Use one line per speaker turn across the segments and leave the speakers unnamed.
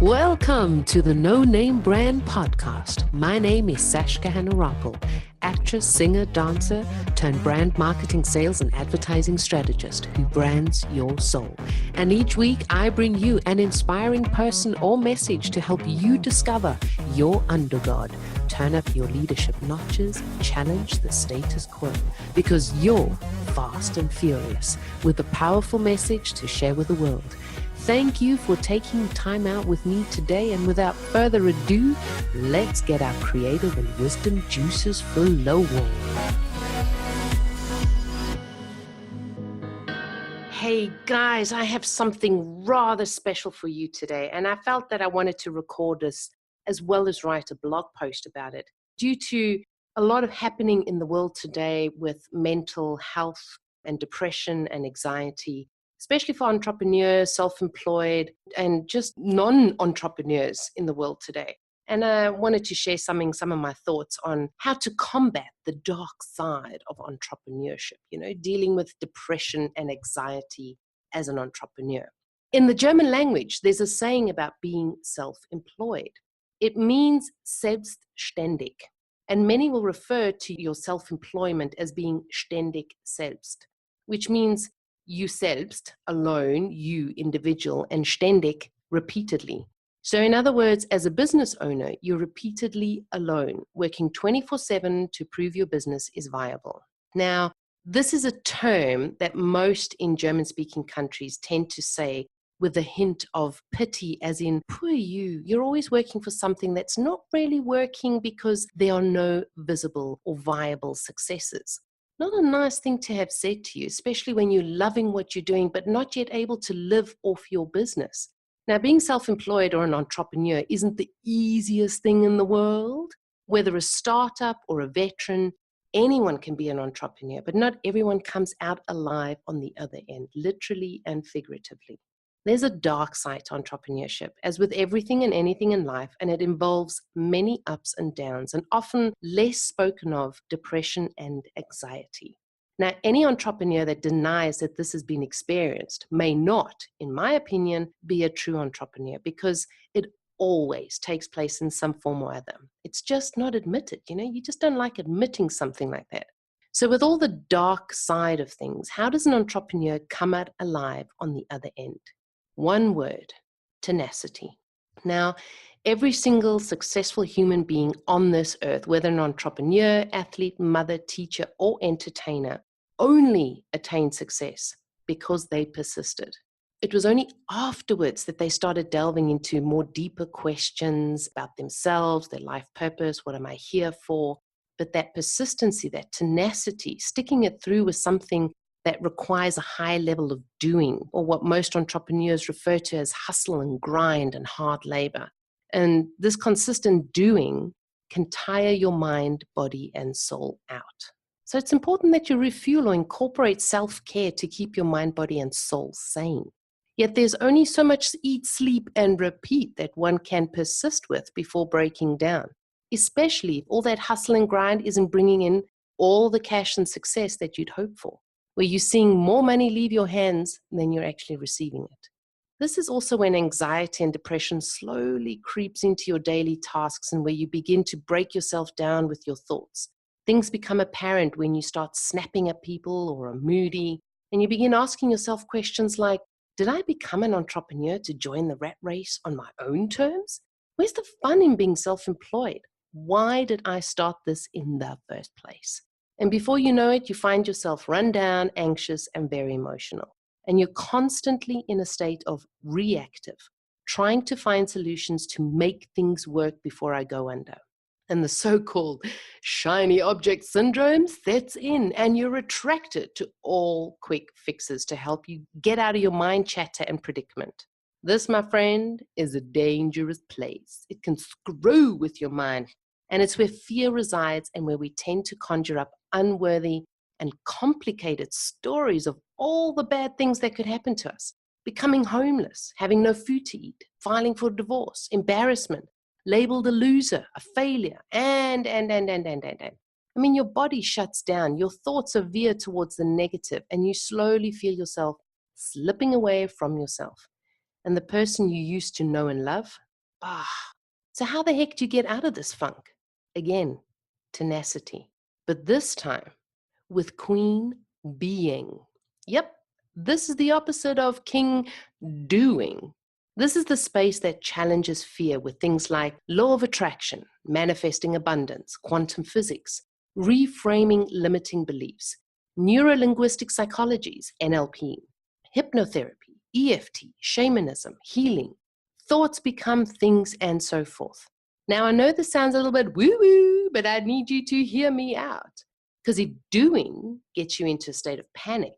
Welcome to the No Name Brand Podcast. My name is Sashka Hanna-Rappl, actress, singer, dancer, turned brand marketing, sales, and advertising strategist who brands your soul. And each week I bring you an inspiring person or message to help you discover your underdog, turn up your leadership notches, challenge the status quo, because you're fast and furious with a powerful message to share with the world. Thank you for taking time out with me today, and without further ado, let's get our creative and wisdom juices flowing. Hey guys, I have something rather special for you today, and I felt that I wanted to record this as well as write a blog post about it. Due to a lot of happening in the world today with mental health and depression and anxiety, especially for entrepreneurs, self-employed, and just non-entrepreneurs in the world today. And I wanted to share some of my thoughts on how to combat the dark side of entrepreneurship, dealing with depression and anxiety as an entrepreneur. In the German language, there's a saying about being self-employed. It means selbstständig, and many will refer to your self-employment as being ständig selbst, which means you selbst, alone, you, individual, and ständig, repeatedly. So in other words, as a business owner, you're repeatedly alone, working 24/7 to prove your business is viable. Now, this is a term that most in German-speaking countries tend to say with a hint of pity, as in, poor you, you're always working for something that's not really working because there are no visible or viable successes. Not a nice thing to have said to you, especially when you're loving what you're doing, but not yet able to live off your business. Now, being self-employed or an entrepreneur isn't the easiest thing in the world. Whether a startup or a veteran, anyone can be an entrepreneur, but not everyone comes out alive on the other end, literally and figuratively. There's a dark side to entrepreneurship, as with everything and anything in life, and it involves many ups and downs, and often less spoken of depression and anxiety. Now, any entrepreneur that denies that this has been experienced may not, in my opinion, be a true entrepreneur, because it always takes place in some form or other. It's just not admitted, you just don't like admitting something like that. So with all the dark side of things, how does an entrepreneur come out alive on the other end? One word: tenacity. Now, every single successful human being on this earth, whether an entrepreneur, athlete, mother, teacher, or entertainer, only attained success because they persisted. It was only afterwards that they started delving into more deeper questions about themselves, their life purpose, what am I here for? But that persistency, that tenacity, sticking it through with something that requires a high level of doing, or what most entrepreneurs refer to as hustle and grind and hard labor. And this consistent doing can tire your mind, body, and soul out. So it's important that you refuel or incorporate self-care to keep your mind, body, and soul sane. Yet there's only so much eat, sleep, and repeat that one can persist with before breaking down, especially if all that hustle and grind isn't bringing in all the cash and success that you'd hope for, where you're seeing more money leave your hands than you're actually receiving it. This is also when anxiety and depression slowly creeps into your daily tasks, and where you begin to break yourself down with your thoughts. Things become apparent when you start snapping at people or are moody, and you begin asking yourself questions like, did I become an entrepreneur to join the rat race on my own terms? Where's the fun in being self-employed? Why did I start this in the first place? And before you know it, you find yourself run down, anxious, and very emotional. And you're constantly in a state of reactive, trying to find solutions to make things work before I go under. And the so-called shiny object syndrome sets in, and you're attracted to all quick fixes to help you get out of your mind chatter and predicament. This, my friend, is a dangerous place. It can screw with your mind. And it's where fear resides, and where we tend to conjure up unworthy and complicated stories of all the bad things that could happen to us. Becoming homeless, having no food to eat, filing for divorce, embarrassment, labeled a loser, a failure, and. I mean, your body shuts down, your thoughts are veered towards the negative, and you slowly feel yourself slipping away from yourself. And the person you used to know and love Ah, so how the heck do you get out of this funk? Again, tenacity. But this time with Queen being. Yep, this is the opposite of King doing. This is the space that challenges fear with things like law of attraction, manifesting abundance, quantum physics, reframing limiting beliefs, neurolinguistic psychologies, NLP, hypnotherapy, EFT, shamanism, healing, thoughts become things, and so forth. Now, I know this sounds a little bit woo-woo, but I need you to hear me out. Because if doing gets you into a state of panic,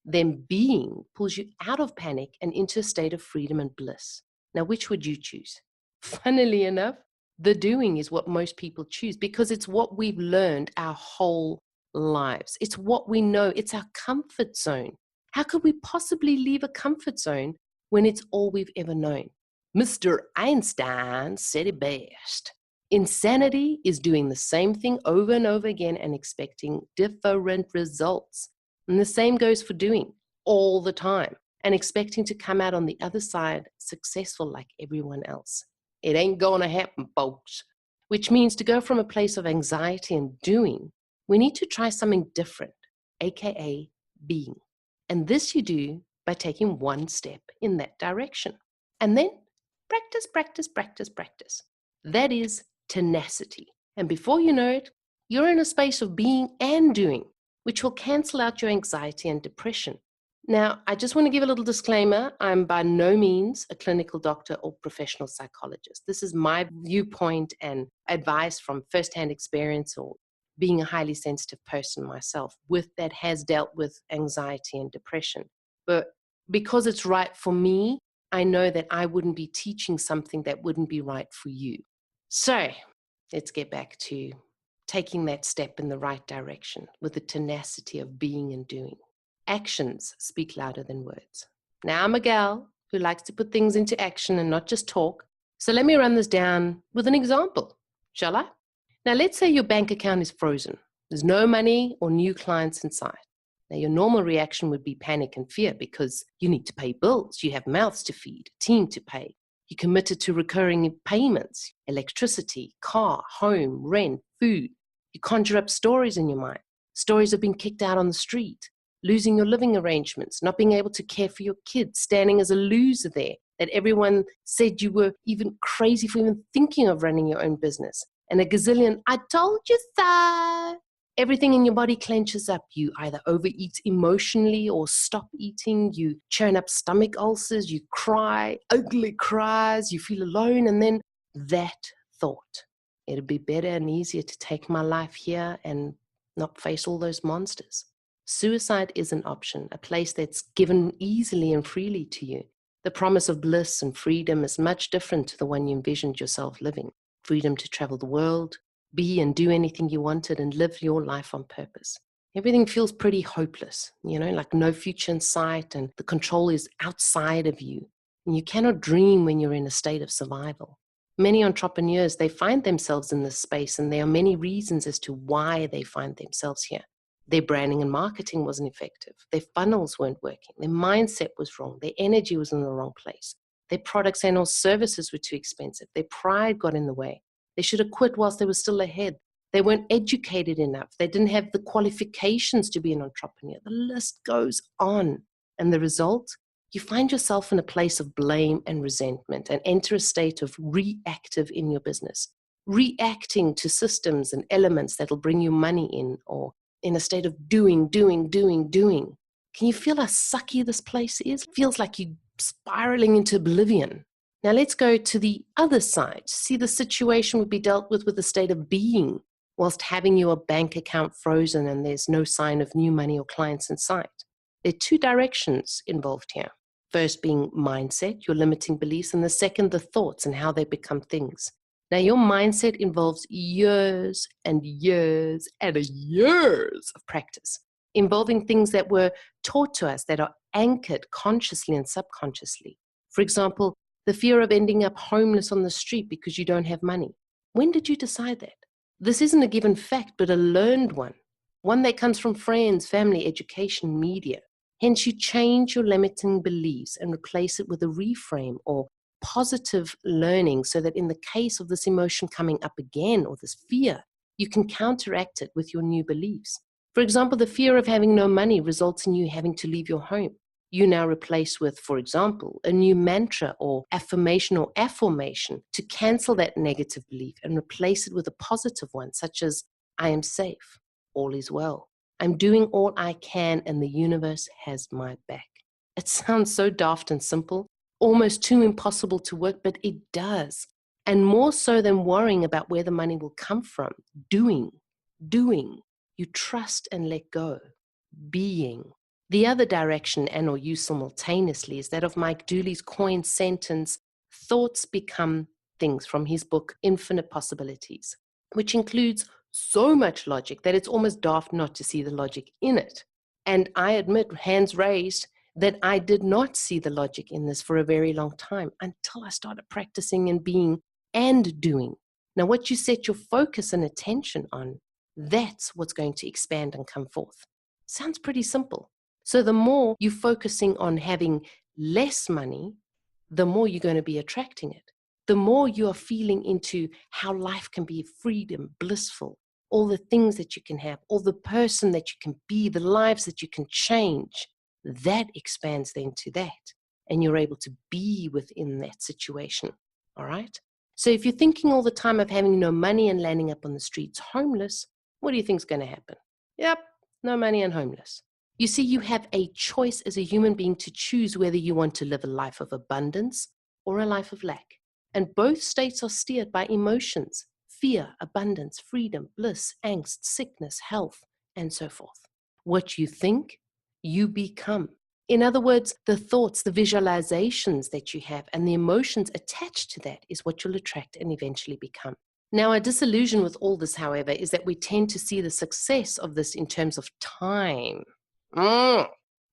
then being pulls you out of panic and into a state of freedom and bliss. Now, which would you choose? Funnily enough, the doing is what most people choose because it's what we've learned our whole lives. It's what we know. It's our comfort zone. How could we possibly leave a comfort zone when it's all we've ever known? Mr. Einstein said it best. Insanity is doing the same thing over and over again and expecting different results. And the same goes for doing all the time and expecting to come out on the other side successful like everyone else. It ain't gonna happen, folks. Which means to go from a place of anxiety and doing, we need to try something different, aka being. And this you do by taking one step in that direction. And then practice, practice, practice, practice. That is tenacity. And before you know it, you're in a space of being and doing, which will cancel out your anxiety and depression. Now, I just want to give a little disclaimer. I'm by no means a clinical doctor or professional psychologist. This is my viewpoint and advice from firsthand experience or being a highly sensitive person myself that has dealt with anxiety and depression. But because it's right for me, I know that I wouldn't be teaching something that wouldn't be right for you. So let's get back to taking that step in the right direction with the tenacity of being and doing. Actions speak louder than words. Now, I'm a gal who likes to put things into action and not just talk. So let me run this down with an example, shall I? Now, let's say your bank account is frozen. There's no money or new clients in sight. Now, your normal reaction would be panic and fear because you need to pay bills, you have mouths to feed, a team to pay. You're committed to recurring payments, electricity, car, home, rent, food. You conjure up stories in your mind, stories of being kicked out on the street, losing your living arrangements, not being able to care for your kids, standing as a loser there, that everyone said you were even crazy for even thinking of running your own business. And a gazillion, I told you so. Everything in your body clenches up. You either overeat emotionally or stop eating. You churn up stomach ulcers. You cry, ugly cries. You feel alone. And then that thought, it'd be better and easier to take my life here and not face all those monsters. Suicide is an option, a place that's given easily and freely to you. The promise of bliss and freedom is much different to the one you envisioned yourself living. Freedom to travel the world, be and do anything you wanted, and live your life on purpose. Everything feels pretty hopeless, like no future in sight, and the control is outside of you. And you cannot dream when you're in a state of survival. Many entrepreneurs, they find themselves in this space, and there are many reasons as to why they find themselves here. Their branding and marketing wasn't effective. Their funnels weren't working. Their mindset was wrong. Their energy was in the wrong place. Their products and or services were too expensive. Their pride got in the way. They should have quit whilst they were still ahead. They weren't educated enough. They didn't have the qualifications to be an entrepreneur. The list goes on. And the result? You find yourself in a place of blame and resentment and enter a state of reactive in your business, reacting to systems and elements that'll bring you money in, or in a state of doing. Can you feel how sucky this place is? It feels like you're spiraling into oblivion. Now let's go to the other side. See, the situation would be dealt with a state of being, whilst having your bank account frozen and there's no sign of new money or clients in sight. There are two directions involved here. First being mindset, your limiting beliefs, and the second, the thoughts and how they become things. Now, your mindset involves years and years and years of practice, involving things that were taught to us that are anchored consciously and subconsciously. For example, the fear of ending up homeless on the street because you don't have money. When did you decide that? This isn't a given fact, but a learned one that comes from friends, family, education, media. Hence, you change your limiting beliefs and replace it with a reframe or positive learning so that in the case of this emotion coming up again or this fear, you can counteract it with your new beliefs. For example, the fear of having no money results in you having to leave your home. You now replace with, for example, a new mantra or affirmation or affirmation to cancel that negative belief and replace it with a positive one, such as, I am safe, all is well. I'm doing all I can and the universe has my back. It sounds so daft and simple, almost too impossible to work, but it does. And more so than worrying about where the money will come from, doing. You trust and let go. Being. The other direction and or use simultaneously is that of Mike Dooley's coined sentence, thoughts become things, from his book, Infinite Possibilities, which includes so much logic that it's almost daft not to see the logic in it. And I admit, hands raised, that I did not see the logic in this for a very long time until I started practicing and being and doing. Now, what you set your focus and attention on, that's what's going to expand and come forth. Sounds pretty simple. So the more you're focusing on having less money, the more you're going to be attracting it. The more you are feeling into how life can be freedom, blissful, all the things that you can have, all the person that you can be, the lives that you can change, that expands then to that. And you're able to be within that situation. All right? So if you're thinking all the time of having no money and landing up on the streets homeless, what do you think is going to happen? Yep, no money and homeless. You see, you have a choice as a human being to choose whether you want to live a life of abundance or a life of lack. And both states are steered by emotions: fear, abundance, freedom, bliss, angst, sickness, health, and so forth. What you think, you become. In other words, the thoughts, the visualizations that you have and the emotions attached to that is what you'll attract and eventually become. Now, a disillusion with all this, however, is that we tend to see the success of this in terms of time.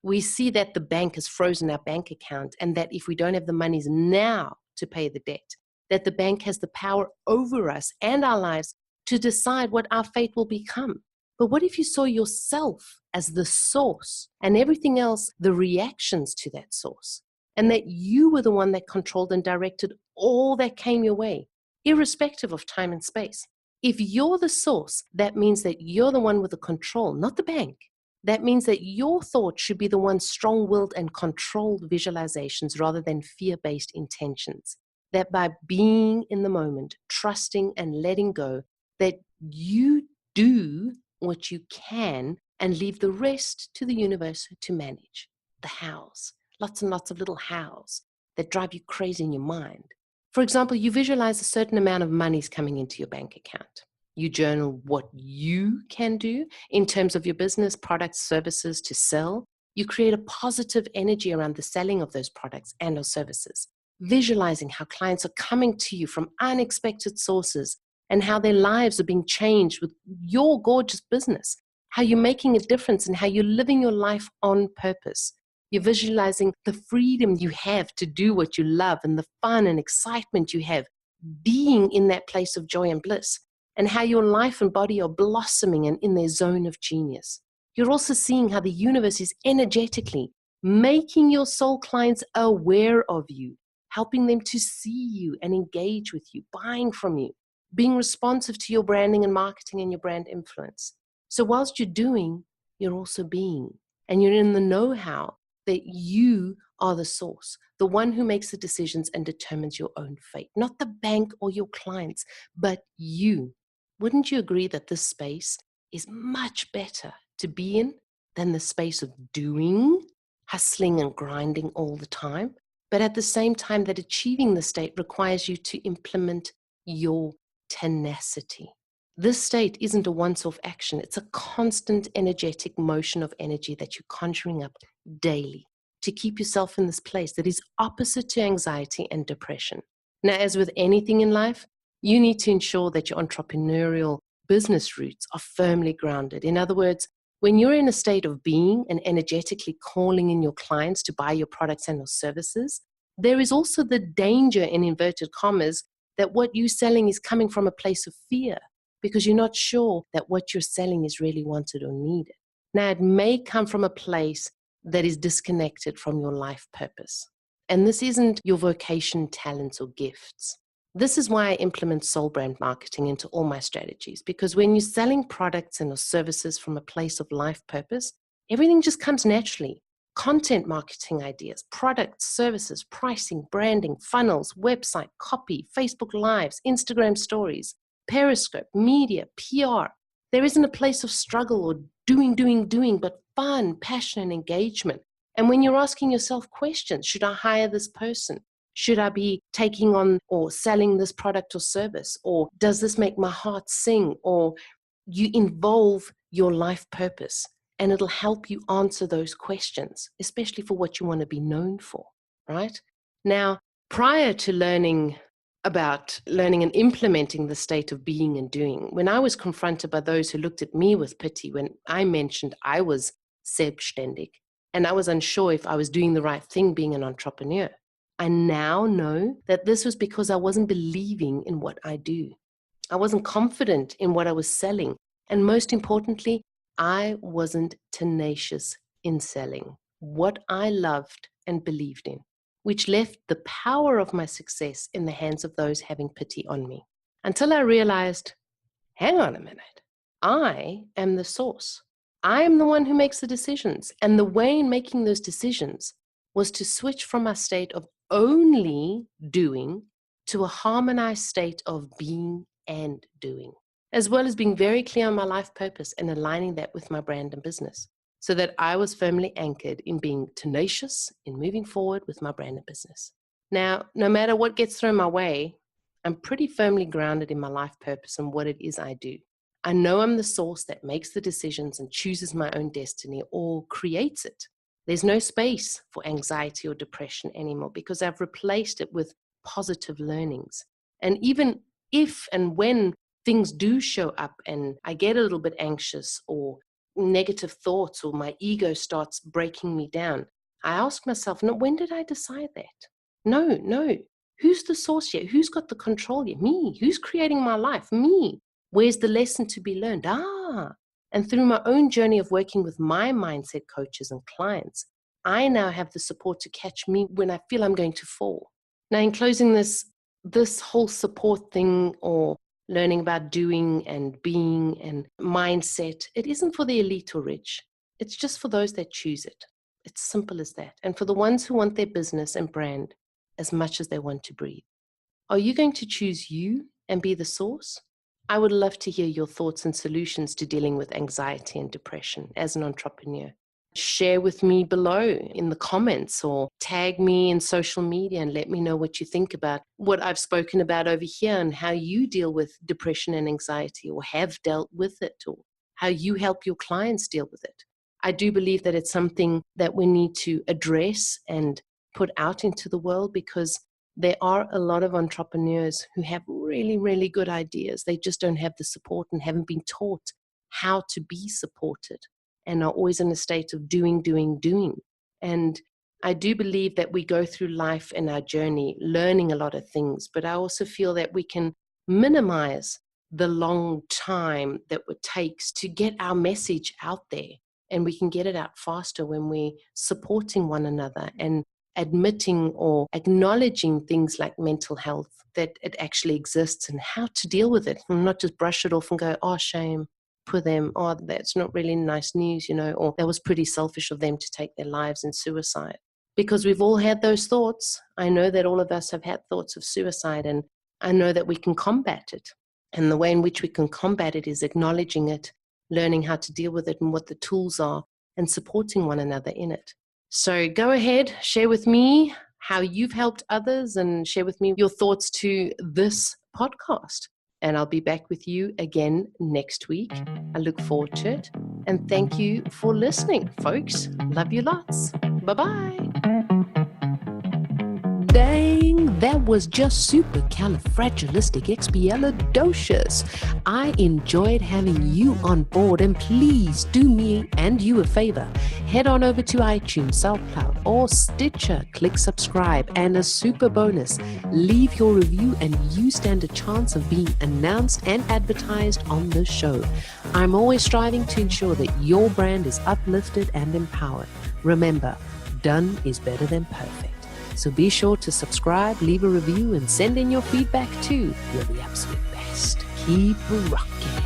We see that the bank has frozen our bank account and that if we don't have the monies now to pay the debt, that the bank has the power over us and our lives to decide what our fate will become. But what if you saw yourself as the source and everything else, the reactions to that source, and that you were the one that controlled and directed all that came your way, irrespective of time and space? If you're the source, that means that you're the one with the control, not the bank. That means that your thoughts should be the ones strong-willed and controlled visualizations rather than fear-based intentions. That by being in the moment, trusting and letting go, that you do what you can and leave the rest to the universe to manage. The hows, lots and lots of little hows that drive you crazy in your mind. For example, you visualize a certain amount of money is coming into your bank account. You journal what you can do in terms of your business, products, services to sell. You create a positive energy around the selling of those products and or services. Visualizing how clients are coming to you from unexpected sources and how their lives are being changed with your gorgeous business, how you're making a difference and how you're living your life on purpose. You're visualizing the freedom you have to do what you love and the fun and excitement you have being in that place of joy and bliss, and how your life and body are blossoming and in their zone of genius. You're also seeing how the universe is energetically making your soul clients aware of you, helping them to see you and engage with you, buying from you, being responsive to your branding and marketing and your brand influence. So whilst you're doing, you're also being, and you're in the know-how that you are the source, the one who makes the decisions and determines your own fate, not the bank or your clients, but you. Wouldn't you agree that this space is much better to be in than the space of doing, hustling and grinding all the time? But at the same time, that achieving the state requires you to implement your tenacity. This state isn't a once-off action. It's a constant energetic motion of energy that you're conjuring up daily to keep yourself in this place that is opposite to anxiety and depression. Now, as with anything in life, you need to ensure that your entrepreneurial business roots are firmly grounded. In other words, when you're in a state of being and energetically calling in your clients to buy your products and your services, there is also the danger, in inverted commas, that what you're selling is coming from a place of fear because you're not sure that what you're selling is really wanted or needed. Now, it may come from a place that is disconnected from your life purpose. And this isn't your vocation, talents, or gifts. This is why I implement soul brand marketing into all my strategies, because when you're selling products and or services from a place of life purpose, everything just comes naturally. Content marketing ideas, products, services, pricing, branding, funnels, website, copy, Facebook Lives, Instagram stories, Periscope, media, PR. There isn't a place of struggle or doing, but fun, passion, and engagement. And when you're asking yourself questions, should I hire this person? Should I be taking on or selling this product or service? Or does this make my heart sing? Or you involve your life purpose, and it'll help you answer those questions, especially for what you want to be known for, right? Now, prior to learning and implementing the state of being and doing, when I was confronted by those who looked at me with pity when I mentioned I was selbstständig and I was unsure if I was doing the right thing being an entrepreneur, I now know that this was because I wasn't believing in what I do. I wasn't confident in what I was selling. And most importantly, I wasn't tenacious in selling what I loved and believed in, which left the power of my success in the hands of those having pity on me. Until I realized, hang on a minute, I am the source. I am the one who makes the decisions. And the way in making those decisions was to switch from a state of only doing to a harmonized state of being and doing, as well as being very clear on my life purpose and aligning that with my brand and business, so that I was firmly anchored in being tenacious in moving forward with my brand and business. Now, no matter what gets thrown my way, I'm pretty firmly grounded in my life purpose and what it is I do. I know I'm the source that makes the decisions and chooses my own destiny or creates it. There's no space for anxiety or depression anymore because I've replaced it with positive learnings. And even if and when things do show up and I get a little bit anxious or negative thoughts or my ego starts breaking me down, I ask myself, no, when did I decide that? No. Who's the source here? Who's got the control here? Me. Who's creating my life? Me. Where's the lesson to be learned? And through my own journey of working with my mindset coaches and clients, I now have the support to catch me when I feel I'm going to fall. Now, in closing this whole support thing or learning about doing and being and mindset, it isn't for the elite or rich. It's just for those that choose it. It's simple as that. And for the ones who want their business and brand as much as they want to breathe. Are you going to choose you and be the source? I would love to hear your thoughts and solutions to dealing with anxiety and depression as an entrepreneur. Share with me below in the comments or tag me in social media and let me know what you think about what I've spoken about over here and how you deal with depression and anxiety or have dealt with it or how you help your clients deal with it. I do believe that it's something that we need to address and put out into the world because there are a lot of entrepreneurs who have really, really good ideas. They just don't have the support and haven't been taught how to be supported and are always in a state of doing. And I do believe that we go through life and our journey learning a lot of things, but I also feel that we can minimize the long time that it takes to get our message out there. And we can get it out faster when we're supporting one another and admitting or acknowledging things like mental health, that it actually exists and how to deal with it and not just brush it off and go, oh, shame, poor them, oh, that's not really nice news, or that was pretty selfish of them to take their lives in suicide. Because we've all had those thoughts. I know that all of us have had thoughts of suicide, and I know that we can combat it. And the way in which we can combat it is acknowledging it, learning how to deal with it and what the tools are, and supporting one another in it. So go ahead, share with me how you've helped others and share with me your thoughts to this podcast. And I'll be back with you again next week. I look forward to it. And thank you for listening, folks. Love you lots. Bye-bye. Dang, that was just supercalifragilisticexpialidocious. I enjoyed having you on board, and please do me and you a favor. Head on over to iTunes, SoundCloud, or Stitcher. Click subscribe, and a super bonus, leave your review and you stand a chance of being announced and advertised on the show. I'm always striving to ensure that your brand is uplifted and empowered. Remember, done is better than perfect. So be sure to subscribe, leave a review, and send in your feedback too. You're the absolute best. Keep rocking.